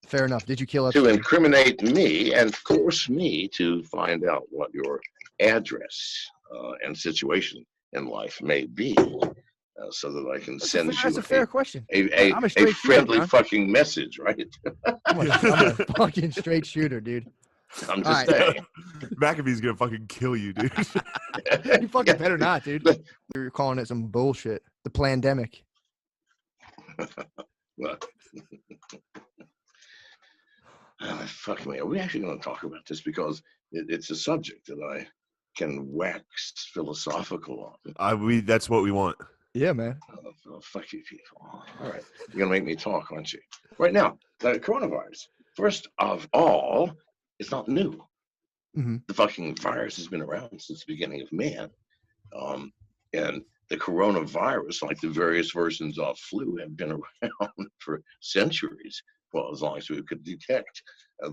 Fair enough. Did you kill us? To incriminate me and force me to find out what your address and situation in life may be, so that I can send you that's a fair question. I'm a straight friendly shooter, fucking message, right? I'm a fucking straight shooter, dude. I'm just saying. McAfee's gonna fucking kill you, dude. You fucking better not, dude. You're calling it some bullshit. The plandemic. Well, fuck me. Are we actually going to talk about this? Because it's a subject that I can wax philosophical on. That's what we want. Yeah, man. Oh, fuck you people. All right. You're going to make me talk, aren't you? Right now, the coronavirus, first of all, it's not new. Mm-hmm. The fucking virus has been around since the beginning of man. And the coronavirus, like the various versions of flu, have been around for centuries. Well, as long as we could detect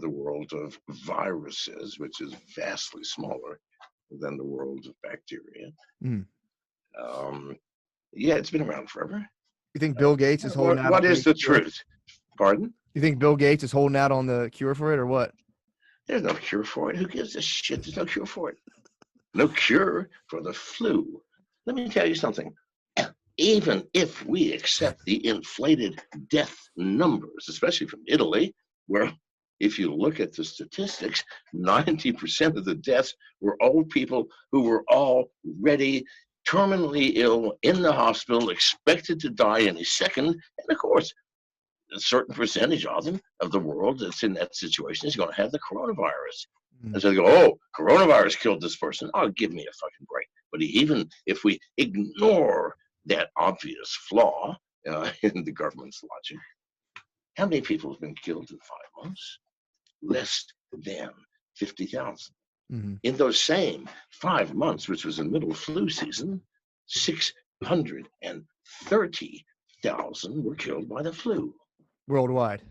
the world of viruses, which is vastly smaller than the world of bacteria. Mm. Yeah, it's been around forever. You think Bill Gates is holding out? What is the truth? Pardon? You think Bill Gates is holding out on the cure for it, or what? There's no cure for it. Who gives a shit? There's no cure for it. No cure for the flu. Let me tell you something. Even if we accept the inflated death numbers, especially from Italy, where if you look at the statistics, 90% of the deaths were old people who were already terminally ill in the hospital, expected to die any second. And of course, a certain percentage of them, of the world that's in that situation, is going to have the coronavirus. And so they go, oh, coronavirus killed this person. Oh, give me a fucking break. But even if we ignore that obvious flaw in the government's logic, how many people have been killed in 5 months? Less than 50,000. Mm-hmm. In those same 5 months, which was the middle flu season, 630,000 were killed by the flu. Worldwide.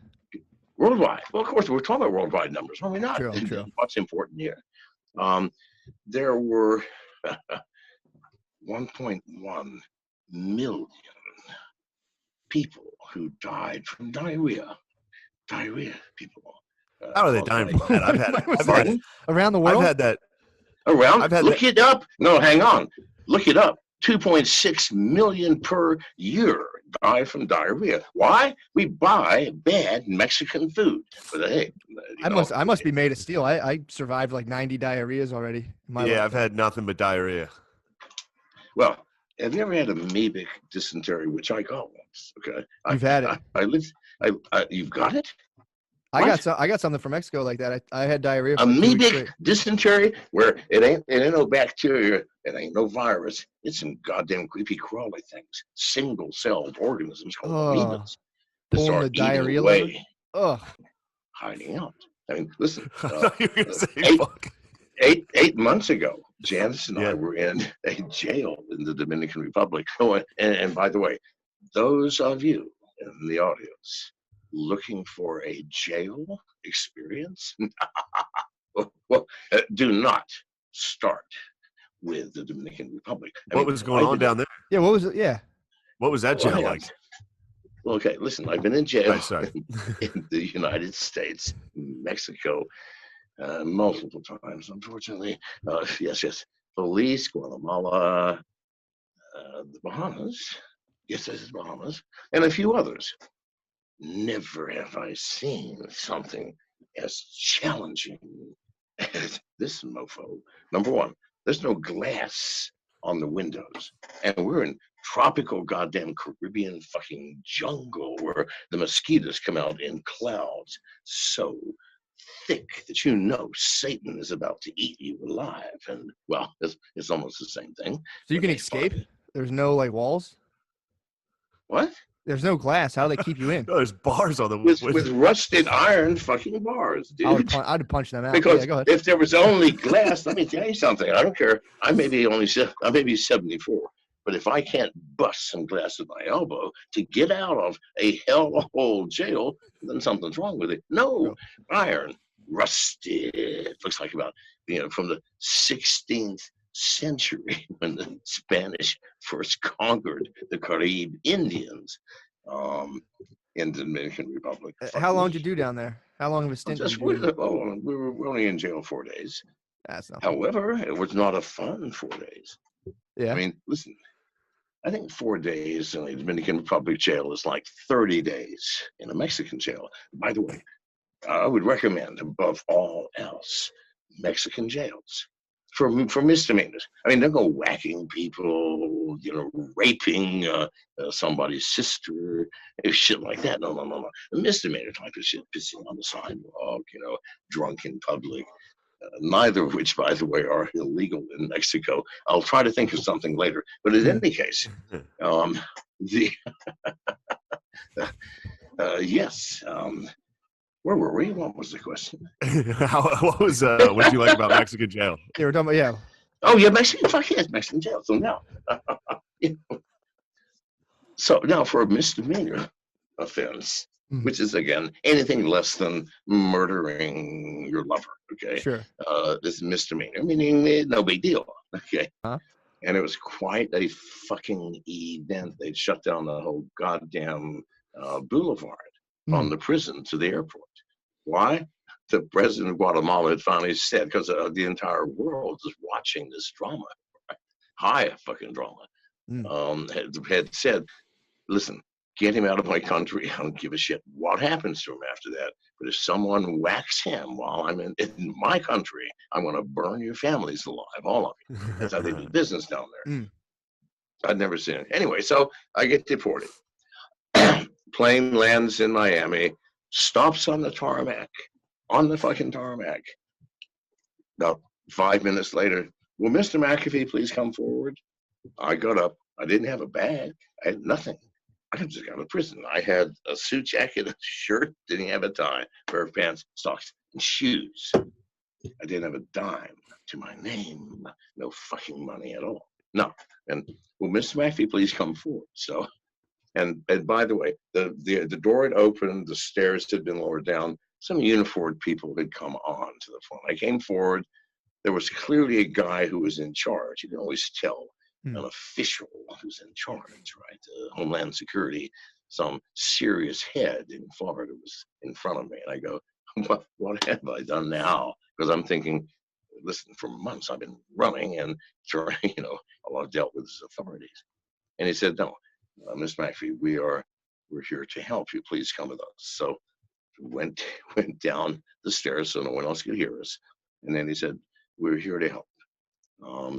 Worldwide. Well, of course, we're talking about worldwide numbers, are we not? True. What's important here? There were 1.1 million people who died from diarrhea. Diarrhea, people. How are they dying from that? I've had around the world. I've had that. Around. Look it up. No, hang on. Look it up. 2.6 million per year die from diarrhea. Why? We buy bad Mexican food. But hey, I must be made of steel. I survived like 90 diarrheas already. I've had nothing but diarrhea. Well, I've never had amoebic dysentery, which I got once. Okay, you've had it. You've got it. I got something from Mexico like that. I had diarrhea. Amoebic dysentery, where it ain't no bacteria, it ain't no virus. It's some goddamn creepy crawly things, single-celled organisms called amoebas. Pulling the diarrhea away, hiding out. I mean, listen. You were gonna say, eight months ago, Janice and I were in a jail in the Dominican Republic. Oh, and by the way, those of you in the audience looking for a jail experience, well, do not start with the Dominican Republic. What was going on down there? Yeah, what was it? Yeah. What was that jail like? Well, okay, listen, I've been in jail in the United States, Mexico, multiple times, unfortunately. Yes. Belize, Guatemala, the Bahamas. Yes, this is Bahamas, and a few others. Never have I seen something as challenging as this mofo. Number one, there's no glass on the windows, and we're in tropical goddamn Caribbean fucking jungle where the mosquitoes come out in clouds so thick that you know Satan is about to eat you alive. And well, it's almost the same thing. So you can escape? There's no like walls? What? There's no glass. How do they keep you in? No, there's bars on the with rusted iron fucking bars, dude. I'd punch them out. Because go ahead. if there was only glass, let me tell you something. I don't care. I may be 74, but if I can't bust some glass with my elbow to get out of a hellhole jail, then something's wrong with it. No, iron, rusted. Looks like about from the 16th century when the Spanish first conquered the Carib Indians. in the Dominican Republic. Fuck How long me. did you do down there? How long of a stint did Just, you do? we were only in jail 4 days. That's nothing. However, it was not a fun 4 days. Yeah. I mean, listen, I think 4 days in the Dominican Republic jail is like 30 days in a Mexican jail. By the way, I would recommend above all else Mexican jails for misdemeanors. I mean, don't go whacking people, raping somebody's sister, shit like that. No. The misdemeanor type of shit, pissing on the sidewalk, drunk in public. Neither of which, by the way, are illegal in Mexico. I'll try to think of something later. But in any case, yes. Where were we? What was the question? What did you like about Mexican jail? You were talking about, yeah. Oh, yeah, Mexican. Fuck yes, Mexican jail. So now, for a misdemeanor offense, which is again anything less than murdering your lover. Okay. Sure. This misdemeanor, meaning no big deal. Okay. Huh? And it was quite a fucking event. They'd shut down the whole goddamn boulevard on the prison to the airport. Why? The president of Guatemala had finally said, because the entire world is watching this drama, right? High fucking drama, had said, listen, get him out of my country. I don't give a shit what happens to him after that. But if someone whacks him while I'm in my country, I'm going to burn your families alive, all of you. That's how they do business down there. I'd never seen it. Anyway, so I get deported. Plane lands in Miami, stops on the tarmac, on the fucking tarmac. About 5 minutes later, will Mr. McAfee please come forward? I got up. I didn't have a bag. I had nothing. I just got out of prison. I had a suit jacket, a shirt, didn't have a tie, pair of pants, socks, and shoes. I didn't have a dime to my name. No fucking money at all. No. And will Mr. McAfee please come forward? So, and by the way, the door had opened, the stairs had been lowered down. Some uniformed people had come on to the front. I came forward. There was clearly a guy who was in charge. You can always tell an official who's in charge, right? Homeland Security, some serious head in Florida was in front of me. And I go, what have I done now? Because I'm thinking, listen, for months I've been running and trying, I've dealt with his authorities. And he said, no, Ms. McAfee, we're here to help you. Please come with us. So went down the stairs so no one else could hear us. And then he said, we're here to help.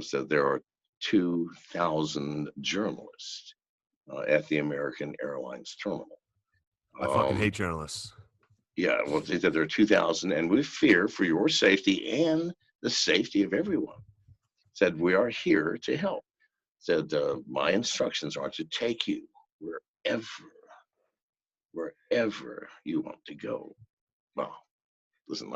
So there are 2,000 journalists at the American Airlines terminal. I fucking hate journalists. Yeah, well, they said there are 2,000, and we fear for your safety and the safety of everyone. Said, we are here to help. Said, my instructions are to take you wherever you want to go. Well, listen,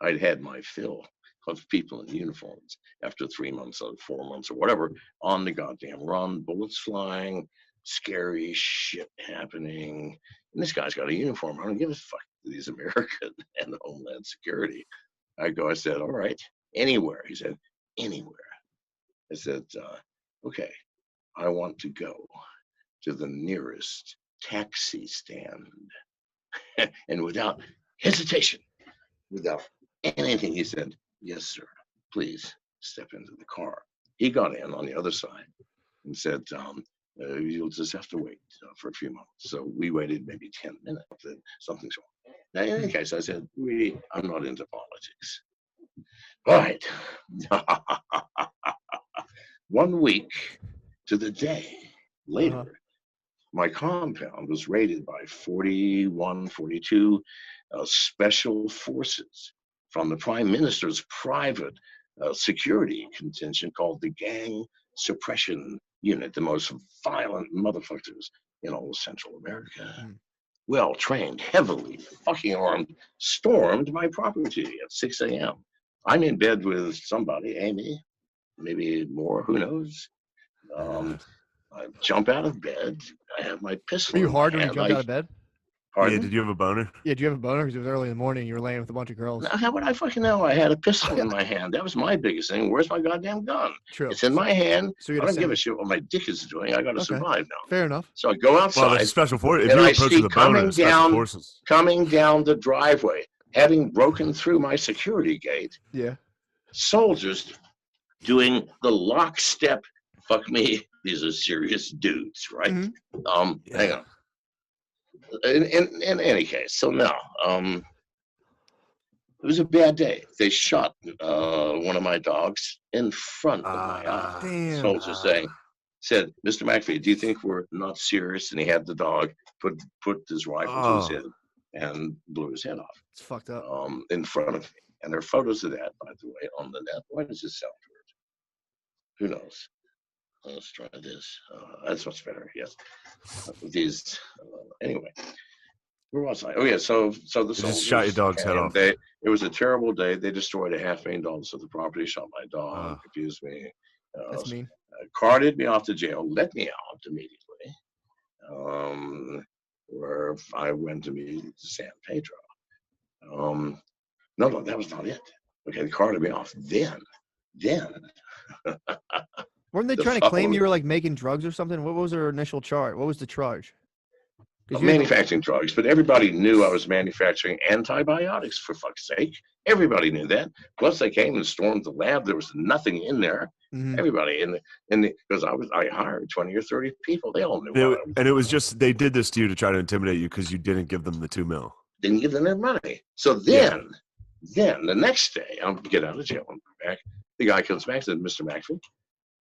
I'd had my fill of people in uniforms after 3 months or 4 months or whatever on the goddamn run, bullets flying, scary shit happening. And this guy's got a uniform. I don't give a fuck to these American and Homeland Security. I said, all right, anywhere. He said, anywhere. I said, okay, I want to go to the nearest taxi stand. And without hesitation, without anything, he said, yes, sir, please step into the car. He got in on the other side and said, you'll just have to wait for a few moments. So we waited maybe 10 minutes. Then something's wrong. Now, in any case, I said, I'm not into politics. All right. 1 week to the day later, my compound was raided by 42 special forces from the Prime Minister's private security contingent called the Gang Suppression Unit, the most violent motherfuckers in all of Central America. Well trained, heavily fucking armed, stormed my property at 6 a.m. I'm in bed with somebody, Amy, maybe more, who knows? I jump out of bed. I have my pistol. Were you hard when you jumped out of bed? Pardon? Yeah, did you have a boner? Yeah, do you have a boner? Because it was early in the morning. You were laying with a bunch of girls. Now, how would I fucking know? I had a pistol in my hand. That was my biggest thing. Where's my goddamn gun? True. It's in my hand. So you I had don't to give a send shit what my dick is doing. I got to Okay. survive now. Fair enough. So I go Well, outside, that's special forces. If and you I approach see with a boner, it's special forces. coming down the driveway, having broken through my security gate, Yeah. soldiers doing the lockstep. Fuck me. These are serious dudes, right? Mhm. Hang on. In any case, so now, it was a bad day. They shot one of my dogs in front of my eye. Damn. Soldier said, Mr. McAfee, do you think we're not serious? And he had the dog put his rifle to his head and blew his head off. It's fucked up. In front of me. And there are photos of that, by the way, on the net. Why does this sound weird? Who knows? Let's try this. That's much better. Yes. These. Anyway, where was I? Oh yeah. So the soldiers just shot your dog's head off. It was a terrible day. They destroyed $500,000 of the property. Shot my dog. Confused me. That's mean. Carted me off to jail. Let me out immediately. Where I went to meet San Pedro. No, that was not it. Okay, they carted me off. Then. Weren't they trying to claim you were like making drugs or something? What was their initial charge? What was the charge? Manufacturing drugs, but everybody knew I was manufacturing antibiotics, for fuck's sake. Everybody knew that. Plus, they came and stormed the lab. There was nothing in there. Mhm. Everybody because I hired 20 or 30 people. They all knew. And it was just they did this to you to try to intimidate you because you didn't give them the $2 million. Didn't give them their money. So then the next day, I'll get out of jail and come back. The guy comes back and said, Mr. McAfee,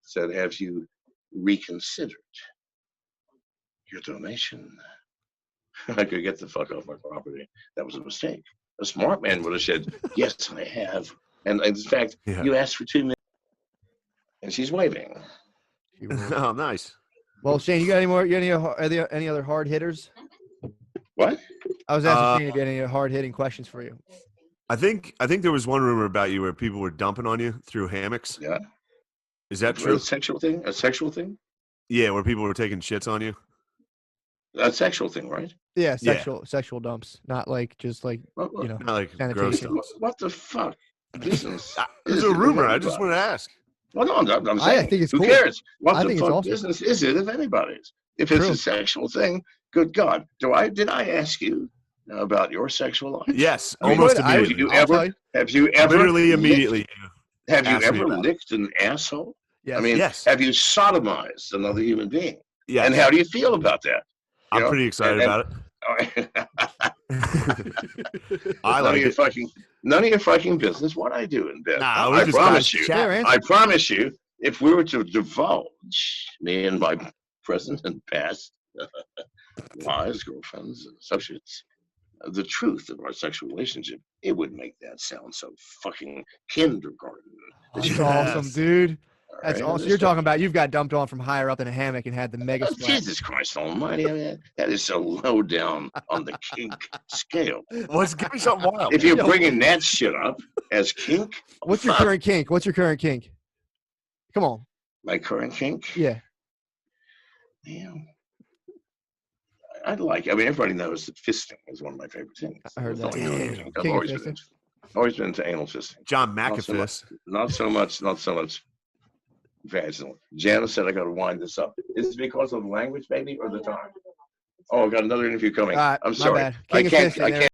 said, have you reconsidered your donation? I could get the fuck off my property. That was a mistake. A smart man would have said, yes, I have. And in fact, you asked for $2 million. And she's waving. Oh, nice. Well, Shane, you got any more? Any other hard hitters? What? I was asking Shane if you had any hard hitting questions for you. I think there was one rumor about you where people were dumping on you through hammocks. Yeah. Is that true? A sexual thing? A sexual thing? Yeah, where people were taking shits on you. A sexual thing, right? Yeah, sexual dumps, not like just like not like sanitation. gross stuff. What the fuck? This is a rumor. I just want to ask. Well, no, I'm saying, I think it's who cool. cares? What I the think fuck it's awesome. business is it if anybody's? If it's a sexual thing, good God. Did I ask you about your sexual life? Yes, almost immediately. Have you ever literally immediately? Have you ever licked an asshole? Yes. I mean, yes. Have you sodomized another human being? Yes. And how do you feel about that? I'm pretty excited about it. I like it. None of your fucking business what I do in bed. Nah, I promise you. Fair I promise you, if we were to divulge me and my present and past wives, girlfriends, and associates, the truth of our sexual relationship, it would make that sound so fucking kindergarten. That's awesome, dude. That's awesome. You're talking about you've got dumped on from higher up in a hammock and had the mega splat. Jesus Christ Almighty! I mean, that is so low down on the kink scale. Give me something wild. If you're bringing that shit up as kink, what's your current kink? What's your current kink? Come on. My current kink? Yeah. Damn. I mean, everybody knows that fisting is one of my favorite things. I heard that. I've always been into anal fisting. John McAfee. Not so much vaginal. Janice said I got to wind this up. Is it because of the language, maybe, or the time? Oh, I got another interview coming. I'm sorry. I can't.